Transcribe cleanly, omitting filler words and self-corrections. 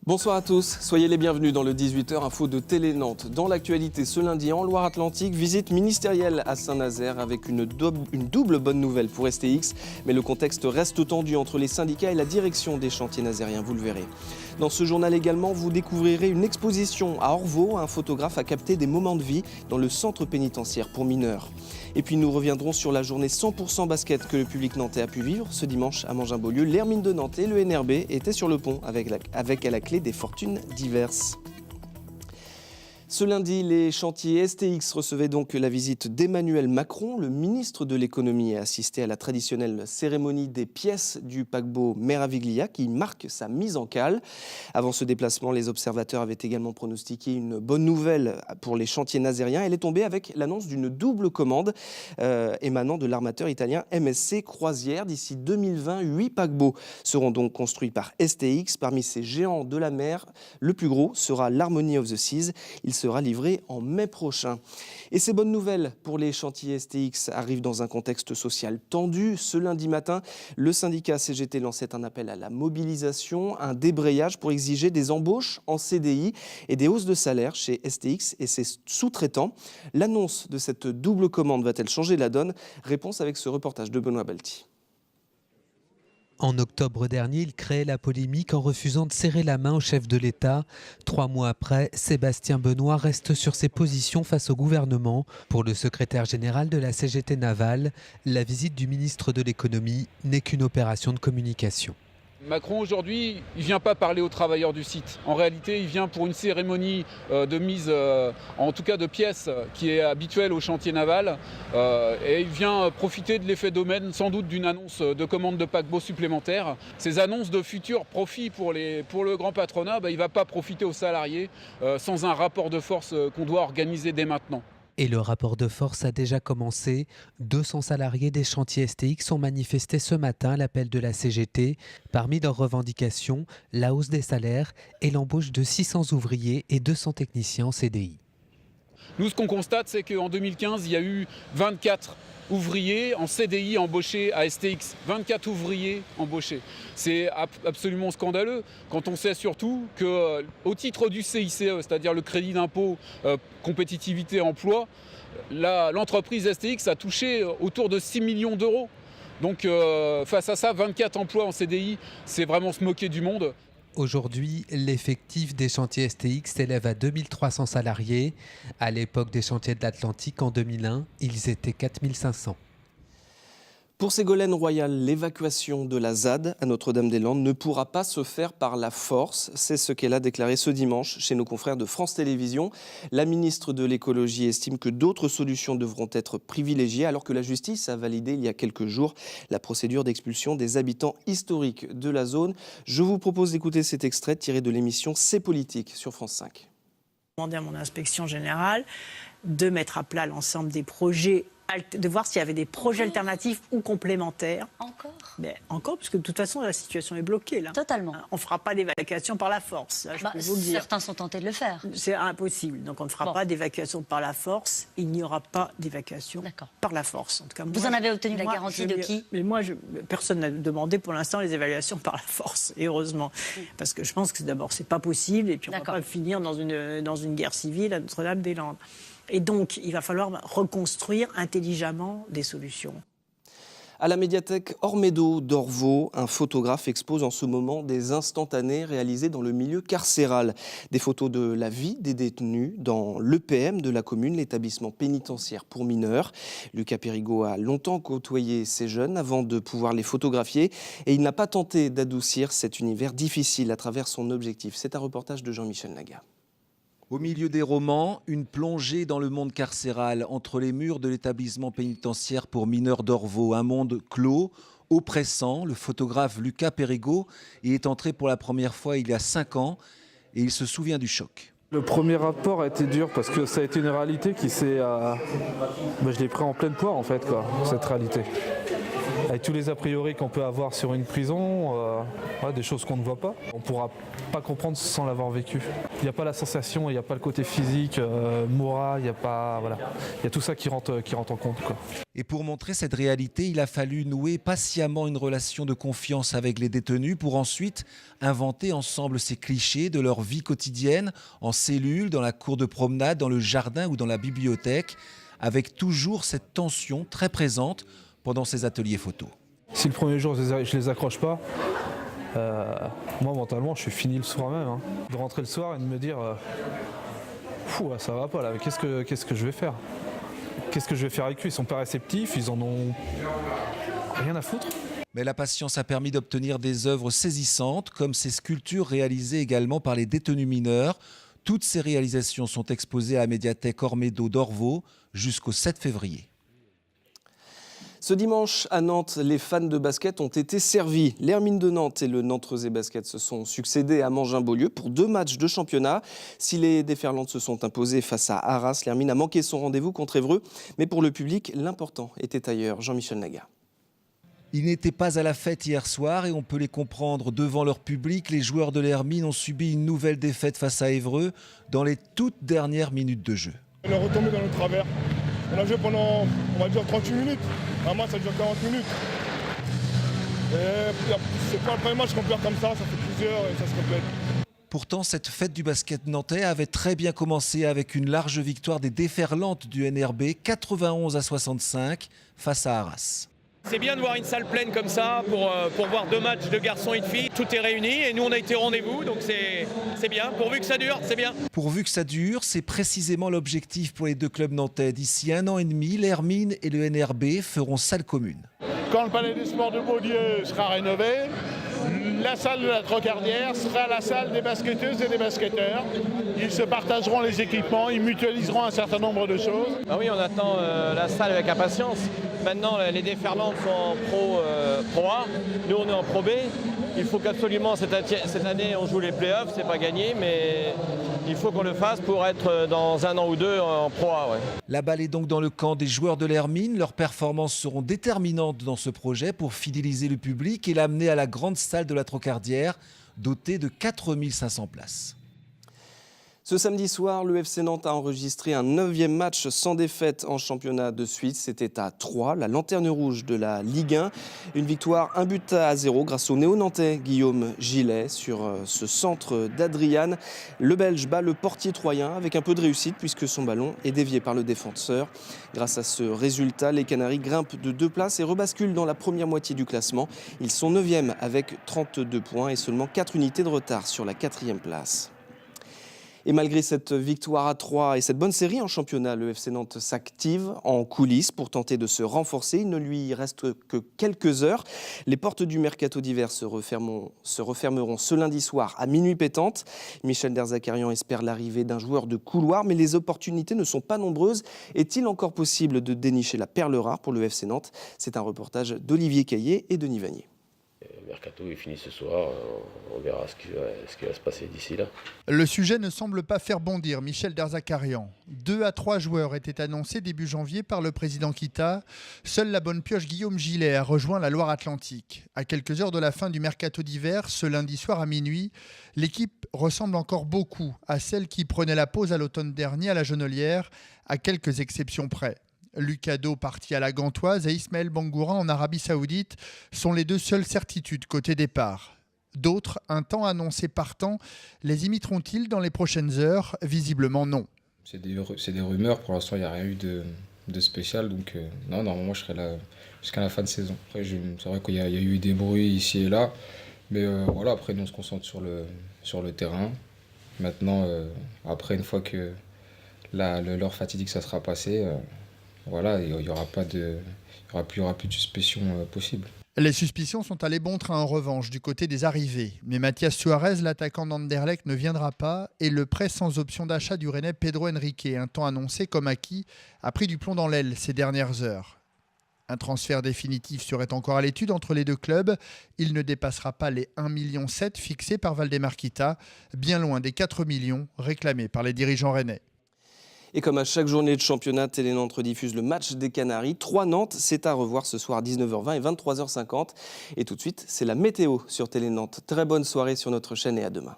Bonsoir à tous, soyez les bienvenus dans le 18h Info de Télé Nantes. Dans l'actualité ce lundi en Loire-Atlantique, visite ministérielle à Saint-Nazaire avec une double bonne nouvelle pour STX. Mais le contexte reste tendu entre les syndicats et la direction des chantiers nazériens, vous le verrez. Dans ce journal également, vous découvrirez une exposition à Orvaux. Un photographe a capté des moments de vie dans le centre pénitentiaire pour mineurs. Et puis nous reviendrons sur la journée 100% basket que le public nantais a pu vivre ce dimanche à Mangin-Beaulieu. L'Hermine de Nantes et le NRB étaient sur le pont avec à la clé des fortunes diverses. Ce lundi, les chantiers STX recevaient donc la visite d'Emmanuel Macron. Le ministre de l'économie a assisté à la traditionnelle cérémonie des pièces du paquebot Meraviglia qui marque sa mise en cale. Avant ce déplacement, les observateurs avaient également pronostiqué une bonne nouvelle pour les chantiers nazériens. Elle est tombée avec l'annonce d'une double commande émanant de l'armateur italien MSC Croisière. D'ici 2020, 8 paquebots seront donc construits par STX. Parmi ces géants de la mer, le plus gros sera l'Harmony of the Seas. Il sera livré en mai prochain. Et ces bonnes nouvelles pour les chantiers STX arrivent dans un contexte social tendu. Ce lundi matin, le syndicat CGT lançait un appel à la mobilisation, un débrayage pour exiger des embauches en CDI et des hausses de salaire chez STX et ses sous-traitants. L'annonce de cette double commande va-t-elle changer la donne? Réponse avec ce reportage de Benoît Balti. En octobre dernier, il créait la polémique en refusant de serrer la main au chef de l'État. 3 mois après, Sébastien Benoît reste sur ses positions face au gouvernement. Pour le secrétaire général de la CGT Naval, la visite du ministre de l'économie n'est qu'une opération de communication. Macron aujourd'hui, il ne vient pas parler aux travailleurs du site. En réalité, il vient pour une cérémonie de mise, en tout cas de pièces, qui est habituelle au chantier naval. Et il vient profiter de l'effet d'aubaine, sans doute d'une annonce de commande de paquebots supplémentaires. Ces annonces de futurs profits pour le grand patronat, il ne va pas profiter aux salariés sans un rapport de force qu'on doit organiser dès maintenant. Et le rapport de force a déjà commencé. 200 salariés des chantiers STX ont manifesté ce matin à l'appel de la CGT. Parmi leurs revendications, la hausse des salaires et l'embauche de 600 ouvriers et 200 techniciens en CDI. Nous, ce qu'on constate, c'est qu'en 2015, il y a eu 24 ouvriers en CDI embauchés à STX. 24 ouvriers embauchés. C'est absolument scandaleux quand on sait surtout qu'au titre du CICE, c'est-à-dire le crédit d'impôt compétitivité emploi, l'entreprise STX a touché autour de 6 millions d'euros. Donc face à ça, 24 emplois en CDI, c'est vraiment se moquer du monde. Aujourd'hui, l'effectif des chantiers STX s'élève à 2300 salariés. À l'époque des chantiers de l'Atlantique, en 2001, ils étaient 4500. Pour Ségolène Royal, l'évacuation de la ZAD à Notre-Dame-des-Landes ne pourra pas se faire par la force. C'est ce qu'elle a déclaré ce dimanche chez nos confrères de France Télévisions. La ministre de l'écologie estime que d'autres solutions devront être privilégiées alors que la justice a validé il y a quelques jours la procédure d'expulsion des habitants historiques de la zone. Je vous propose d'écouter cet extrait tiré de l'émission C'est politique sur France 5. J'ai demandé à mon inspection générale de mettre à plat l'ensemble des projets, de voir s'il y avait des projets alternatifs ou complémentaires. Encore ? Mais encore, parce que de toute façon, la situation est bloquée, là. Totalement. On ne fera pas d'évacuation par la force, là, je peux vous le dire. Certains sont tentés de le faire. C'est impossible. Donc on ne fera pas d'évacuation par la force. Il n'y aura pas d'évacuation par la force. En tout cas, vous en avez obtenu la garantie de qui ? Mais moi, personne n'a demandé pour l'instant les évaluations par la force, et heureusement. Parce que je pense que d'abord, c'est pas possible, et puis on ne va pas finir dans une guerre civile à Notre-Dame-des-Landes. Et donc, il va falloir reconstruire intelligemment des solutions. À la médiathèque Ormédo d'Orvaux, un photographe expose en ce moment des instantanés réalisés dans le milieu carcéral. Des photos de la vie des détenus dans l'EPM de la commune, l'établissement pénitentiaire pour mineurs. Lucas Perigo a longtemps côtoyé ces jeunes avant de pouvoir les photographier et il n'a pas tenté d'adoucir cet univers difficile à travers son objectif. C'est un reportage de Jean-Michel Naga. Au milieu des romans, une plongée dans le monde carcéral entre les murs de l'établissement pénitentiaire pour mineurs d'Orvaux. Un monde clos, oppressant. Le photographe Lucas Perigo y est entré pour la première fois il y a 5 ans et il se souvient du choc. Le premier rapport a été dur parce que ça a été une réalité qui s'est... je l'ai pris en pleine poire en fait, cette réalité. avec tous les a priori qu'on peut avoir sur une prison, des choses qu'on ne voit pas. On ne pourra pas comprendre sans l'avoir vécu. Il n'y a pas la sensation, il n'y a pas le côté physique, moral, il y a tout ça qui rentre en compte, quoi. Et pour montrer cette réalité, il a fallu nouer patiemment une relation de confiance avec les détenus pour ensuite inventer ensemble ces clichés de leur vie quotidienne, en cellule, dans la cour de promenade, dans le jardin ou dans la bibliothèque, avec toujours cette tension très présente pendant ces ateliers photos. Si le premier jour je les accroche pas, moi mentalement je suis fini le soir même. De rentrer le soir et de me dire ça va pas là, qu'est-ce que je vais faire? Qu'est-ce que je vais faire avec eux? Ils sont pas réceptifs, ils en ont rien à foutre. Mais la patience a permis d'obtenir des œuvres saisissantes, comme ces sculptures réalisées également par les détenus mineurs. Toutes ces réalisations sont exposées à la médiathèque Ormédo d'Orvaux jusqu'au 7 février. Ce dimanche, à Nantes, les fans de basket ont été servis. L'Hermine de Nantes et le Nantes Basket se sont succédés à Mangin-Beaulieu pour 2 matchs de championnat. Si les déferlantes se sont imposées face à Arras, l'Hermine a manqué son rendez-vous contre Évreux. Mais pour le public, l'important était ailleurs. Jean-Michel Naga. Ils n'étaient pas à la fête hier soir et on peut les comprendre. Devant leur public, les joueurs de l'Hermine ont subi une nouvelle défaite face à Évreux dans les toutes dernières minutes de jeu. On est retombé dans le travers. On a joué pendant, on va dire, 38 minutes. Un match, ça dure 40 minutes. C'est pas le premier match qu'on perd comme ça fait plusieurs et ça se répète. Pourtant, cette fête du basket nantais avait très bien commencé avec une large victoire des déferlantes du NRB, 91-65 face à Arras. C'est bien de voir une salle pleine comme ça pour voir 2 matchs de garçons et de filles. Tout est réuni et nous on a été au rendez-vous, donc c'est bien. Pourvu que ça dure, c'est bien. Pourvu que ça dure, c'est précisément l'objectif pour les 2 clubs nantais. D'ici 1 an et demi, l'Hermine et le NRB feront salle commune. Quand le palais des sports de Beaulieu sera rénové, la salle de la Trocardière sera la salle des basketteuses et des basketteurs. Ils se partageront les équipements, ils mutualiseront un certain nombre de choses. Ah oui, on attend la salle avec impatience. Maintenant, les déferlantes sont en Pro A, nous on est en Pro B. Il faut qu'absolument cette année on joue les playoffs, c'est pas gagné, mais il faut qu'on le fasse pour être dans 1 an ou 2 en Pro A. Ouais. La balle est donc dans le camp des joueurs de l'Hermine. Leurs performances seront déterminantes dans ce projet pour fidéliser le public et l'amener à la grande salle de la Trocardière, dotée de 4500 places. Ce samedi soir, le FC Nantes a enregistré un 9e match sans défaite en championnat de suite. C'était à Troyes, la lanterne rouge de la Ligue 1. Une victoire, 1-0 grâce au néo-nantais Guillaume Gillet sur ce centre d'Adrian. Le Belge bat le portier troyen avec un peu de réussite puisque son ballon est dévié par le défenseur. Grâce à ce résultat, les Canaries grimpent de 2 places et rebasculent dans la première moitié du classement. Ils sont 9e avec 32 points et seulement 4 unités de retard sur la 4e place. Et malgré cette victoire à 3 et cette bonne série en championnat, le FC Nantes s'active en coulisses pour tenter de se renforcer. Il ne lui reste que quelques heures. Les portes du mercato d'hiver se refermeront ce lundi soir à minuit pétante. Michel Derzakarian espère l'arrivée d'un joueur de couloir, mais les opportunités ne sont pas nombreuses. Est-il encore possible de dénicher la perle rare pour le FC Nantes? C'est un reportage d'Olivier Caillé et Denis Vanier. Le mercato est fini ce soir, on verra ce qui va se passer d'ici là. Le sujet ne semble pas faire bondir Michel Derzakarian. 2 à 3 joueurs étaient annoncés début janvier par le président Kita. Seule la bonne pioche Guillaume Gillet a rejoint la Loire-Atlantique. À quelques heures de la fin du mercato d'hiver, ce lundi soir à minuit, l'équipe ressemble encore beaucoup à celle qui prenait la pause à l'automne dernier à la Genolière, à quelques exceptions près. Lucado parti à la Gantoise et Ismaël Bangoura en Arabie Saoudite sont les 2 seules certitudes côté départ. D'autres, un temps annoncé partant, les imiteront-ils dans les prochaines heures? Visiblement non. C'est des rumeurs, pour l'instant il n'y a rien eu de spécial, donc non, normalement je serai là jusqu'à la fin de saison. Après c'est vrai qu'il y a eu des bruits ici et là, mais voilà, après nous on se concentre sur le terrain. Maintenant, après une fois que l'heure fatidique ça sera passé, voilà, il n'y aura plus de suspicion possible. Les suspicions sont allées bon train en revanche du côté des arrivées. Mais Mathias Suarez, l'attaquant d'Anderlecht, ne viendra pas et le prêt sans option d'achat du Rennais Pedro Henrique, un temps annoncé comme acquis, a pris du plomb dans l'aile ces dernières heures. Un transfert définitif serait encore à l'étude entre les 2 clubs. Il ne dépassera pas les 1,7 million fixés par Valdemar Kita, bien loin des 4 millions réclamés par les dirigeants rennais. Et comme à chaque journée de championnat, Télé Nantes rediffuse le match des Canaries. 3 Nantes, c'est à revoir ce soir à 19h20 et 23h50. Et tout de suite, c'est la météo sur Télé Nantes. Très bonne soirée sur notre chaîne et à demain.